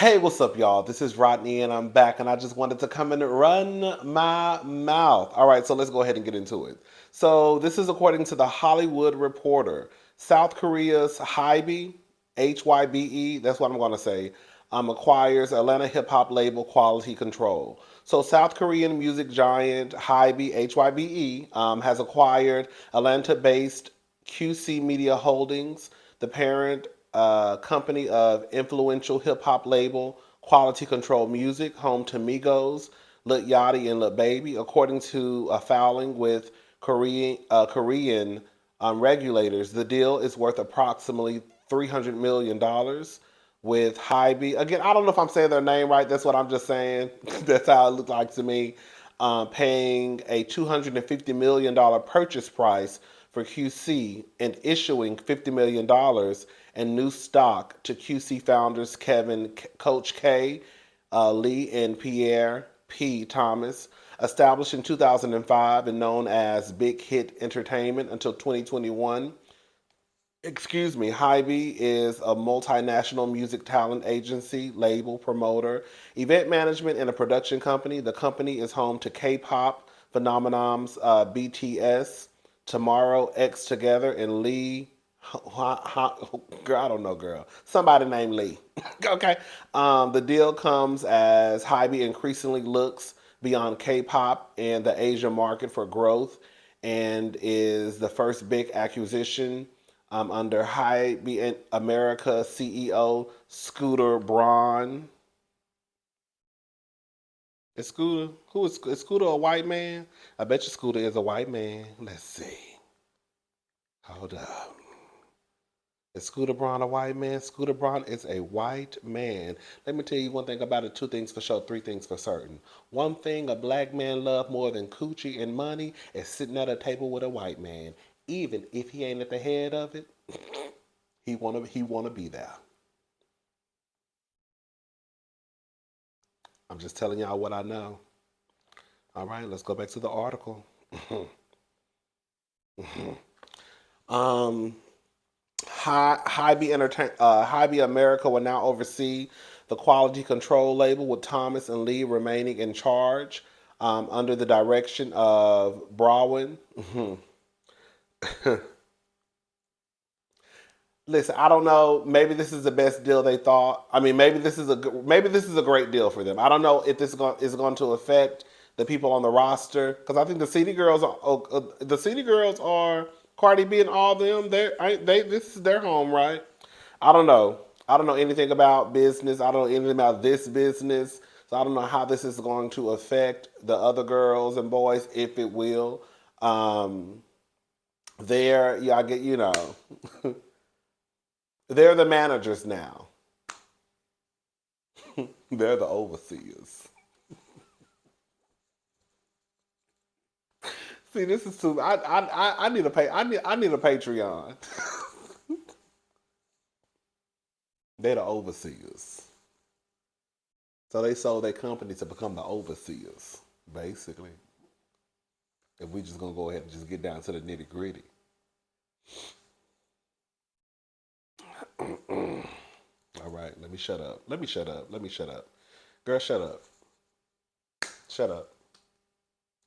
Hey, what's up, y'all? This is Rodney, and I'm back, and I just wanted to come and run my mouth. All right, so let's go ahead and get into it. So, this is according to the Hollywood Reporter. South Korea's Hybe, Hybe, that's what I'm going to say, acquires Atlanta hip hop label Quality Control. So, South Korean music giant Hybe, Hybe, has acquired Atlanta based QC Media Holdings, the parent company of influential hip hop label Quality Control Music, home to Migos, Lil Yachty, and Lil Baby, according to a filing with Korean regulators. The deal is worth approximately $300 million with Hybe. Again, I don't know if I'm saying their name right. That's what I'm just saying. That's how it looked like to me. Paying a $250 million purchase price for QC and issuing $50 million in new stock to QC founders Kevin Coach K, Lee, and Pierre P. Thomas. Established in 2005 and known as Big Hit Entertainment until 2021. Hybe is a multinational music talent agency, label, promoter, event management, and a production company. The company is home to K-pop phenomenons BTS, Tomorrow X Together, and Lee. Girl, I don't know, girl. Somebody named Lee. Okay. The deal comes as Hybe increasingly looks beyond K-pop and the Asia market for growth, and is the first big acquisition under Hybe America CEO Scooter Braun. Is Scooter is Scooter a white man? I bet you Scooter is a white man. Let's see. Hold up. Is Scooter Braun a white man? Scooter Braun is a white man. Let me tell you one thing about it, two things for sure, three things for certain. One thing a black man love more than coochie and money is sitting at a table with a white man. Even if he ain't at the head of it, he wanna be there. I'm just telling y'all what I know. All right, let's go back to the article. um, Hybe America will now oversee the quality control label with Thomas and Lee remaining in charge under the direction of Braun. Listen, I don't know. Maybe this is the best deal they thought. I mean, maybe this is a great deal for them. I don't know if is going to affect the people on the roster because I think the City Girls are Cardi B and all them. They this is their home, right? I don't know. I don't know anything about business. I don't know anything about this business. So I don't know how this is going to affect the other girls and boys, if it will. Um, yeah, I get they're the managers now. They're the overseers. See, this is too. I need a pay. I need a Patreon. They're the overseers. So they sold their company to become the overseers, basically. If we just gonna go ahead and just get down to the nitty gritty. All right, let me shut up. Let me shut up. Let me shut up. Girl, shut up. Shut up.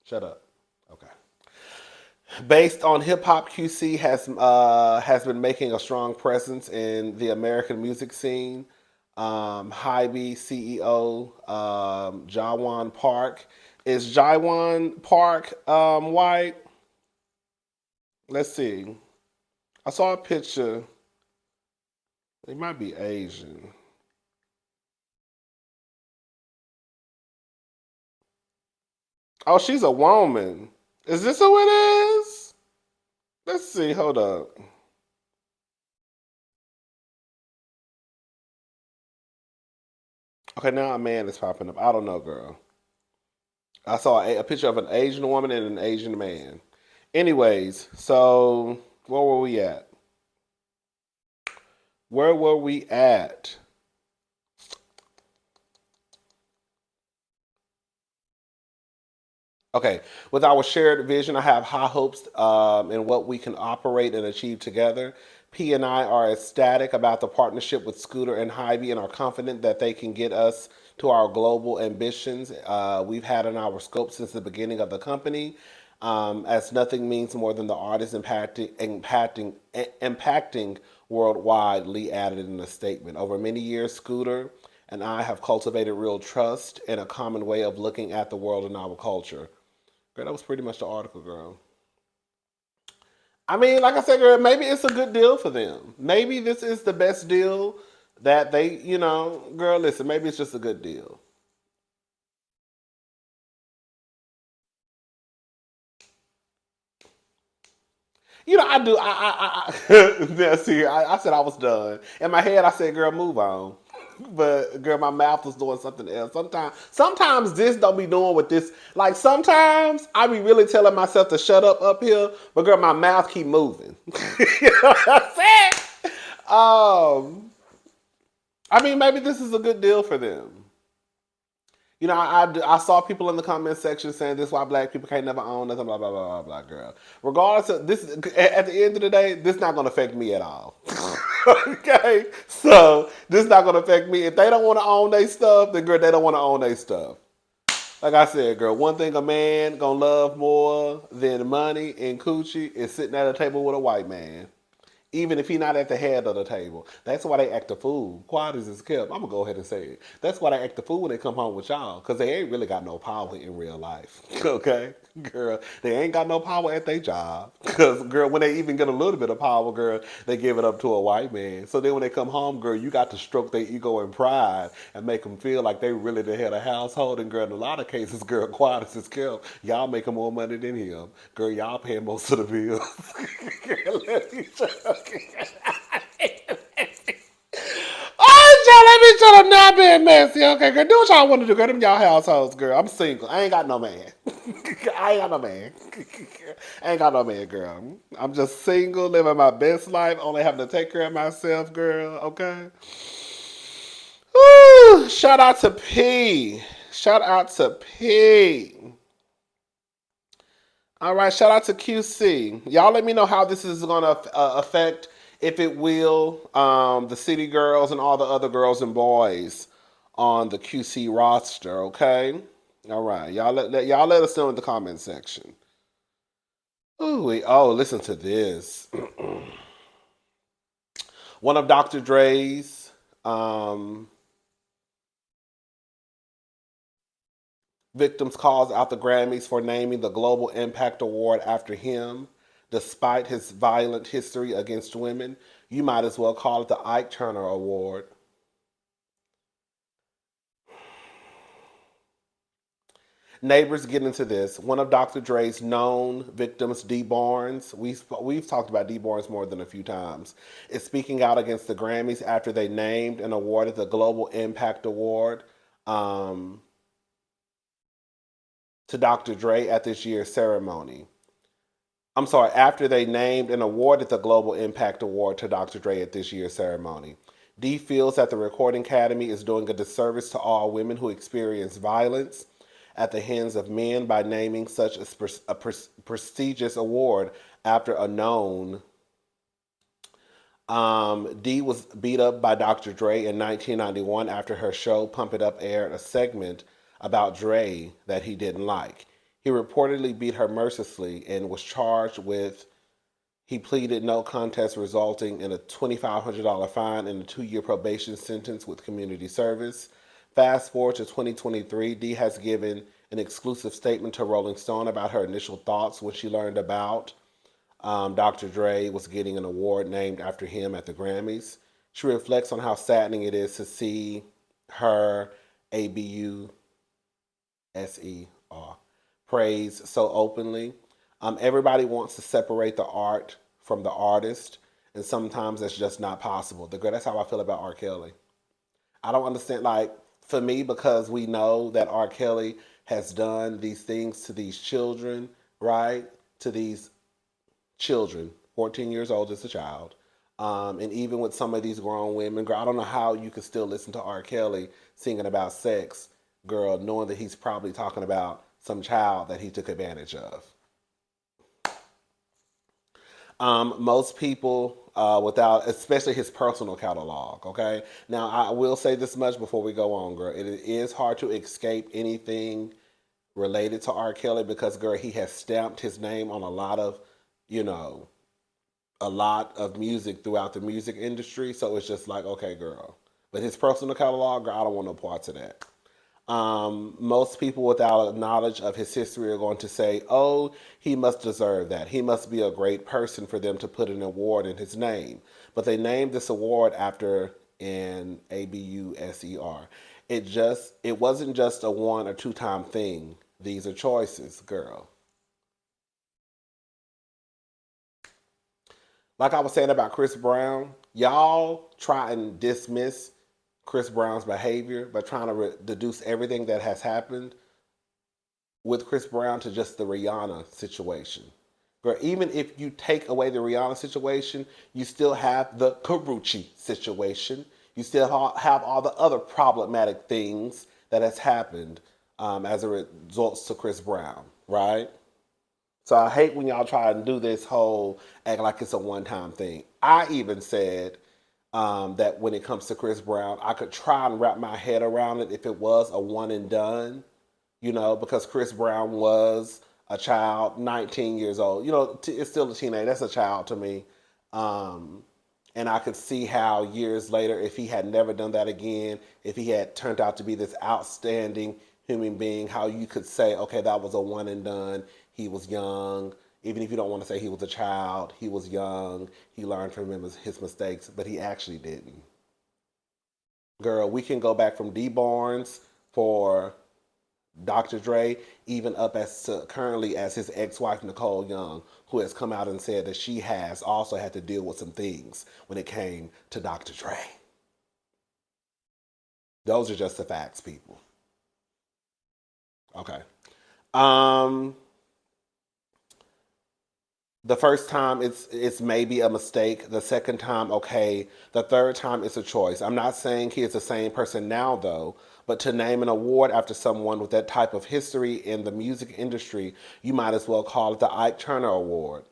Shut up. Okay. Based on hip hop, QC has been making a strong presence in the American music scene. Hybe CEO Jawan Park, is Jawan Park white? Let's see. I saw a picture. He might be Asian. Oh, she's a woman. Is this who it is? Let's see. Hold up. Okay, now a man is popping up. I don't know, girl. I saw a picture of an Asian woman and an Asian man. Anyways, so where were we at? Where were we at? Okay, with our shared vision, I have high hopes in what we can operate and achieve together. P and I are ecstatic about the partnership with Scooter and Hybe and are confident that they can get us to our global ambitions we've had in our scope since the beginning of the company. As nothing means more than the artist impacting worldwide, Lee added in a statement. Over many years, Scooter and I have cultivated real trust and a common way of looking at the world and our culture. Girl, that was pretty much the article, girl. I mean, like I said, girl, maybe it's a good deal for them. Maybe this is the best deal that they, girl, listen, maybe it's just a good deal. I do. Yeah, see, I said I was done. In my head, I said, "Girl, move on." But girl, my mouth was doing something else. Sometimes this don't be doing what this. Like sometimes I be really telling myself to shut up here, but girl, my mouth keep moving. You know what I'm saying? I mean, maybe this is a good deal for them. I saw people in the comment section saying this is why black people can't never own nothing, blah, blah, blah, blah, blah, girl. Regardless of this, at the end of the day, this is not going to affect me at all. Okay? So, this is not going to affect me. If they don't want to own their stuff, then girl, they don't want to own their stuff. Like I said, girl, one thing a man going to love more than money and coochie is sitting at a table with a white man. Even if he not at the head of the table. That's why they act a fool. Quiet as it's kept. I'm going to go ahead and say it. That's why they act a fool when they come home with y'all. Because they ain't really got no power in real life. Okay? Girl, they ain't got no power at their job. Because, girl, when they even get a little bit of power, girl, they give it up to a white man. So then when they come home, girl, you got to stroke their ego and pride and make them feel like they really the head of the household. And, girl, in a lot of cases, girl, quiet as it's kept, y'all making more money than him. Girl, y'all paying most of the bills. Girl, let me let me try to not being messy. Okay, girl, do what y'all want to do. Girl, them y'all households, girl. I'm single. I ain't got no man. I ain't got no man. I ain't got no man, girl. I'm just single, living my best life, only having to take care of myself, girl. Okay? Woo! Shout out to P. Shout out to P. All right, shout out to QC. Y'all let me know how this is going to affect, if it will, the city girls and all the other girls and boys on the QC roster, okay? All right, y'all let us know in the comment section. Listen to this. One of Dr. Dre's victims calls out the Grammys for naming the Global Impact Award after him, despite his violent history against women. You might as well call it the Ike Turner Award. Neighbors get into this. One of Dr. Dre's known victims, Dee Barnes, we've talked about Dee Barnes more than a few times, is speaking out against the Grammys after they named and awarded the Global Impact Award to Dr. Dre at this year's ceremony. I'm sorry, after they named and awarded the Global Impact Award to Dr. Dre at this year's ceremony. Dee feels that the Recording Academy is doing a disservice to all women who experience violence at the hands of men by naming such a prestigious award after a known. Dee was beat up by Dr. Dre in 1991 after her show Pump It Up aired a segment about Dre that he didn't like. He reportedly beat her mercilessly and was charged with. He pleaded no contest, resulting in a $2,500 fine and a 2-year probation sentence with community service. Fast forward to 2023, Dee has given an exclusive statement to Rolling Stone about her initial thoughts when she learned about Dr. Dre was getting an award named after him at the Grammys. She reflects on how saddening it is to see her ABUSER praised so openly. Everybody wants to separate the art from the artist, and sometimes that's just not possible. That's how I feel about R. Kelly. I don't understand, like, for me, because we know that R. Kelly has done these things to these children, right? To these children, 14 years old as a child. And even with some of these grown women, girl, I don't know how you could still listen to R. Kelly singing about sex, girl, knowing that he's probably talking about some child that he took advantage of. Most people without, especially his personal catalog. Okay. Now I will say this much before we go on, girl. It is hard to escape anything related to R. Kelly because, girl, he has stamped his name on a lot of, you know, a lot of music throughout the music industry. So it's just like, okay, girl. But his personal catalog, girl, I don't want no parts of that. Most people without a knowledge of his history are going to say, oh, he must deserve that. He must be a great person for them to put an award in his name. But they named this award after an ABUSER. It wasn't just a one or two time thing. These are choices, girl. Like I was saying about Chris Brown, y'all try and dismiss Chris Brown's behavior by trying to deduce everything that has happened with Chris Brown to just the Rihanna situation. Girl, even if you take away the Rihanna situation, you still have the Karuchi situation. You still have all the other problematic things that has happened as a result to Chris Brown, right? So I hate when y'all try and do this whole act like it's a one-time thing. I even said that when it comes to Chris Brown, I could try and wrap my head around it if it was a one and done, because Chris Brown was a child, 19 years old. It's still a teenager. That's a child to me. And I could see how years later, if he had never done that again, if he had turned out to be this outstanding human being, how you could say, okay, that was a one and done. He was young. Even if you don't want to say he was a child, he was young. He learned from his mistakes, but he actually didn't. Girl, we can go back from Dee Barnes for Dr. Dre, even up as to currently as his ex-wife Nicole Young, who has come out and said that she has also had to deal with some things when it came to Dr. Dre. Those are just the facts, people. Okay. Um, the first time it's maybe a mistake. The second time, okay. The third time it's a choice. I'm not saying he is the same person now though, but to name an award after someone with that type of history in the music industry, you might as well call it the Ike Turner Award.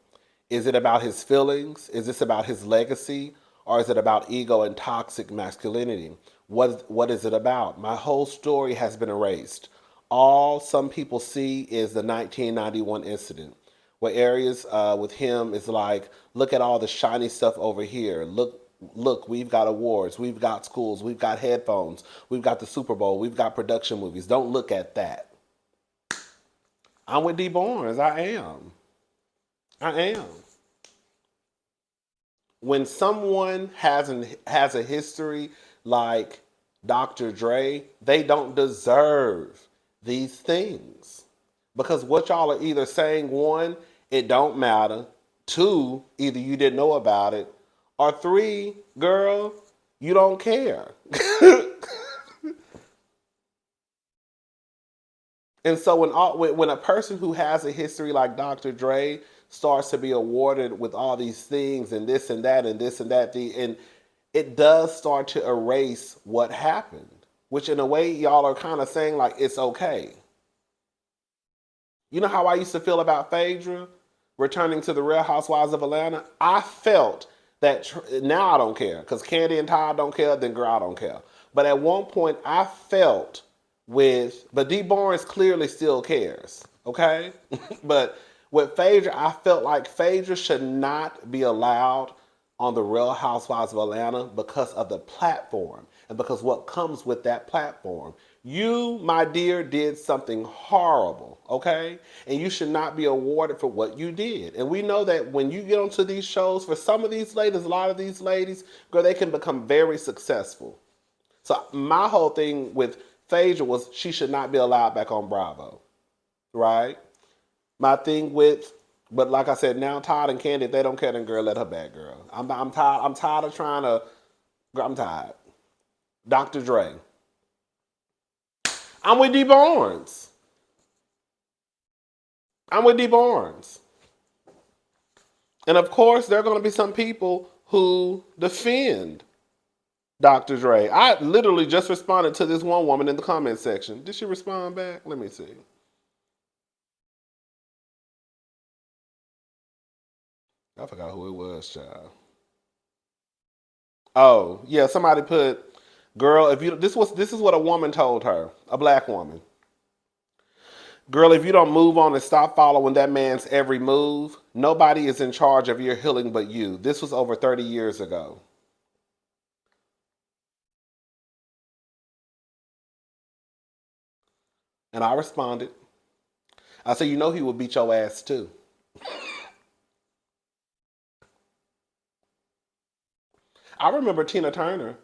Is it about his feelings? Is this about his legacy? Or is it about ego and toxic masculinity? What is it about? My whole story has been erased. All some people see is the 1991 incident, where areas with him is like, look at all the shiny stuff over here. Look, we've got awards, we've got schools, we've got headphones, we've got the Super Bowl, we've got production movies. Don't look at that. I'm with Dee Barnes. I am. I am. When someone has a history like Dr. Dre, they don't deserve these things. Because what y'all are either saying, one, it don't matter. Two, either you didn't know about it. Or three, girl, you don't care. And so when a person who has a history like Dr. Dre starts to be awarded with all these things and this and that and this and that, and it does start to erase what happened, which in a way y'all are kind of saying like it's okay. You know how I used to feel about Phaedra returning to the Real Housewives of Atlanta? I felt that now I don't care because Candy and Todd don't care, then girl, I don't care. But at one point, I felt but Dee Barnes clearly still cares, okay? But with Phaedra, I felt like Phaedra should not be allowed on the Real Housewives of Atlanta because of the platform and because what comes with that platform. You, my dear, did something horrible, okay? And you should not be awarded for what you did. And we know that when you get onto these shows, for some of these ladies, a lot of these ladies, girl, they can become very successful. So my whole thing with Phaedra was she should not be allowed back on Bravo, right? My thing but like I said, now Todd and Candy, if they don't care, then girl, let her back, girl. I'm tired. I'm tired of trying to. Girl, I'm tired. Dr. Dre. I'm with Dee Barnes. I'm with Dee Barnes. And of course, there are going to be some people who defend Dr. Dre. I literally just responded to this one woman in the comment section. Did she respond back? Let me see. I forgot who it was, child. Oh, yeah, somebody put, girl, if you this is what a woman told her, a black woman. Girl, if you don't move on and stop following that man's every move, nobody is in charge of your healing but you. This was over 30 years ago. And I responded. I said, you know he will beat your ass too. I remember Tina Turner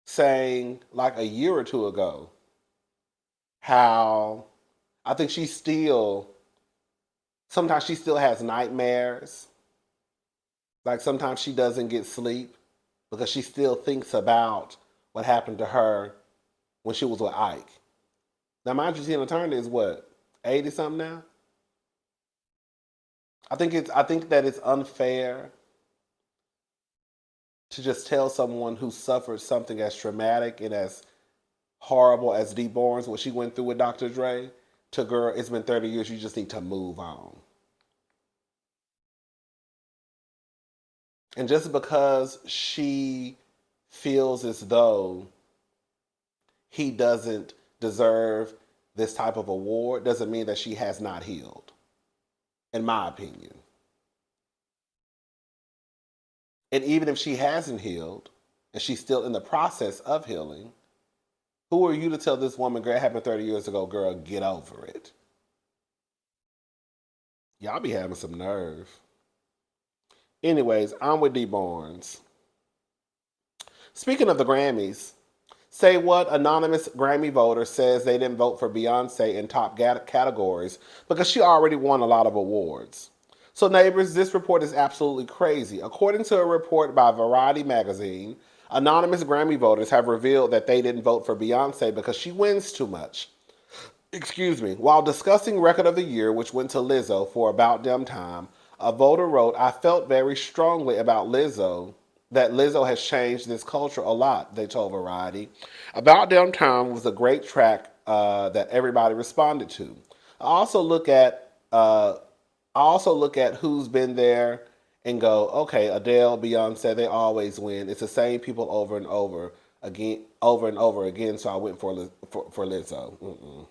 saying like a year or two ago how I think sometimes she still has nightmares. Like sometimes she doesn't get sleep because she still thinks about what happened to her when she was with Ike. Now, mind you, Tina Turner is what, 80 something now? I think that it's unfair to just tell someone who suffered something as traumatic and as horrible as Dee Barnes, what she went through with Dr. Dre, to girl, it's been 30 years, you just need to move on. And just because she feels as though he doesn't deserve this type of award doesn't mean that she has not healed, in my opinion. And even if she hasn't healed and she's still in the process of healing, who are you to tell this woman, girl, it happened 30 years ago, girl, get over it? Y'all be having some nerve. Anyways, I'm with Dee Barnes. Speaking of the Grammys, say what anonymous Grammy voter says they didn't vote for Beyonce in top categories because she already won a lot of awards. So, neighbors, this report is absolutely crazy. According to a report by Variety magazine, anonymous Grammy voters have revealed that they didn't vote for Beyonce because she wins too much. Excuse me. While discussing Record of the Year, which went to Lizzo for About Damn Time, a voter wrote, I felt very strongly about Lizzo, that Lizzo has changed this culture a lot, they told Variety. About Damn Time was a great track that everybody responded to. I also look at who's been there and go, okay, Adele, Beyonce, they always win. It's the same people over and over again. So I went for Lizzo.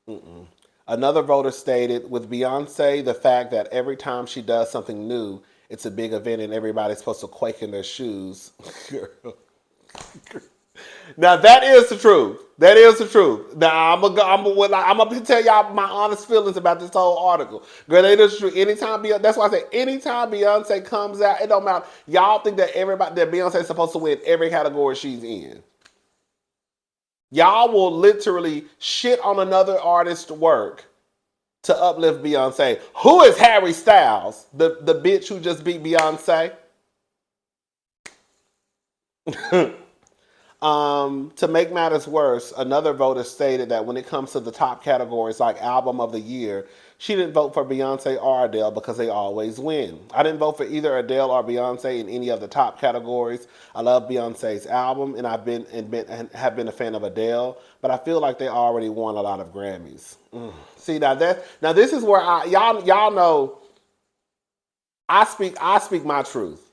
Mm-mm. Another voter stated, with Beyonce, the fact that every time she does something new, it's a big event and everybody's supposed to quake in their shoes. Now that is the truth. That is the truth. Now I'm gonna tell y'all my honest feelings about this whole article. Girl, that is true. Anytime Beyonce, that's why I say anytime Beyonce comes out, it don't matter. Y'all think that Beyonce is supposed to win every category she's in. Y'all will literally shit on another artist's work to uplift Beyonce. Who is Harry Styles? The bitch who just beat Beyonce? To make matters worse, another voter stated that when it comes to the top categories like Album of the Year, she didn't vote for Beyonce or Adele because they always win. I didn't vote for either Adele or Beyonce in any of the top categories. I love Beyonce's album, and have been a fan of Adele, but I feel like they already won a lot of Grammys. See now this is where y'all know I speak my truth,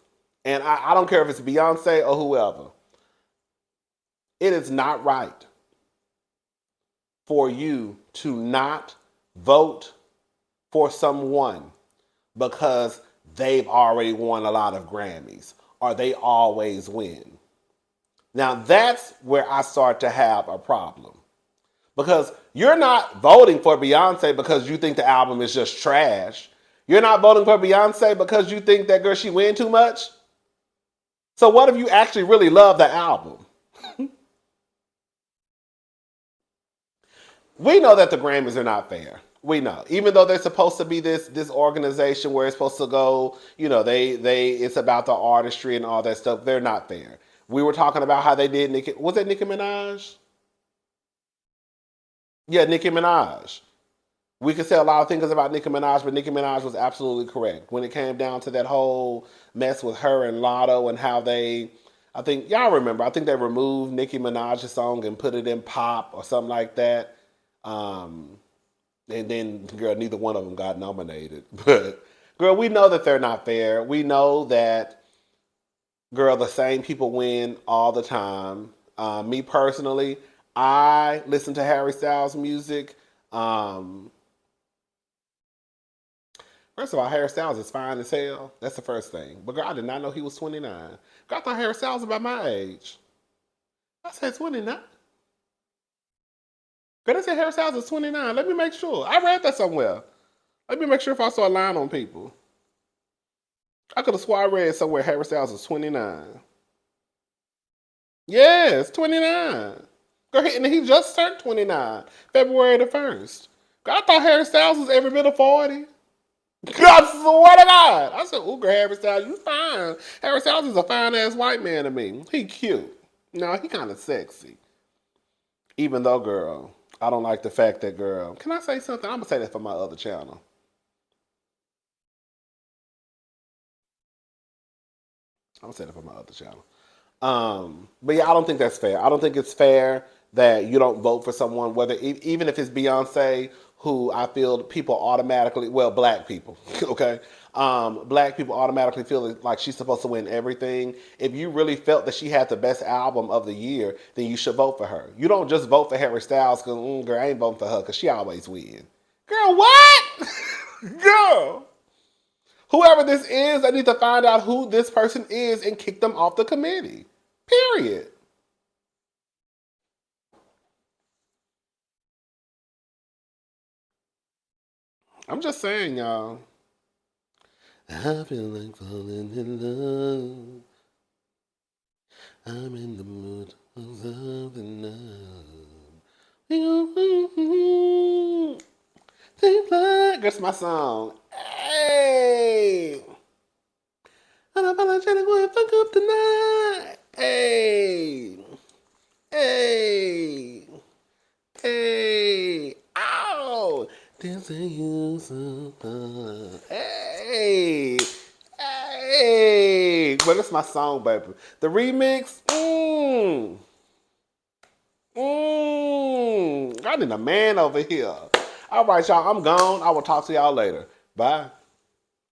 and I don't care if it's Beyonce or whoever. It is not right for you to not vote for someone because they've already won a lot of Grammys or they always win. Now that's where I start to have a problem. Because you're not voting for Beyonce because you think the album is just trash. You're not voting for Beyonce because you think that girl she win too much. So what if you actually really love the album? We know that the Grammys are not fair. We know, even though they're supposed to be this organization where it's supposed to go, they it's about the artistry and all that stuff. They're not fair. We were talking about how they did was it Nicki Minaj? Yeah, Nicki Minaj. We could say a lot of things about Nicki Minaj, but Nicki Minaj was absolutely correct when it came down to that whole mess with her and Lotto and how I think y'all remember. I think they removed Nicki Minaj's song and put it in pop or something like that. Um, and then, girl, neither one of them got nominated. But, girl, we know that they're not fair. We know that Girl, the same people win all the time. Me personally, I listen to Harry Styles music. Um, First of all, Harry Styles is fine as hell. That's the first thing. But girl, I did not know he was 29. Girl, I thought Harry Styles was about my age. I said 29. Girl, they said Harry Styles is 29. Let me make sure. I read that somewhere. Let me make sure if I saw a line on people. I could have swore I read somewhere Harry Styles is 29. Yes, 29. Girl, and he just turned 29, February the 1st. Girl, I thought Harry Styles was every bit of 40. God, swear to God. I said, ooh, girl, Harry Styles, you fine. Harry Styles is a fine-ass white man to me. He cute. No, he kind of sexy. Even though, girl, I don't like the fact that, girl, can I say something? I'm going to say that for my other channel. I'm going to say that for my other channel. But yeah, I don't think that's fair. I don't think it's fair that you don't vote for someone, whether even if it's Beyonce, who I feel people automatically, well, black people, okay, black people automatically feel like she's supposed to win everything. If you really felt that she had the best album of the year, then you should vote for her. You don't just vote for Harry Styles because, girl, I ain't voting for her because she always win. Girl, what? Girl. Whoever this is, I need to find out who this person is and kick them off the committee. Period. I'm just saying, y'all. I feel like falling in love. I'm in the mood for something now. Take flight. That's my song. Hey. Unapologetic boy, fuck up tonight. Hey. Hey. Hey. Ow. Dancing you so far. Hey. Hey. Well, that's my song, baby. The remix. I need a man over here. All right, y'all. I'm gone. I will talk to y'all later. Bye.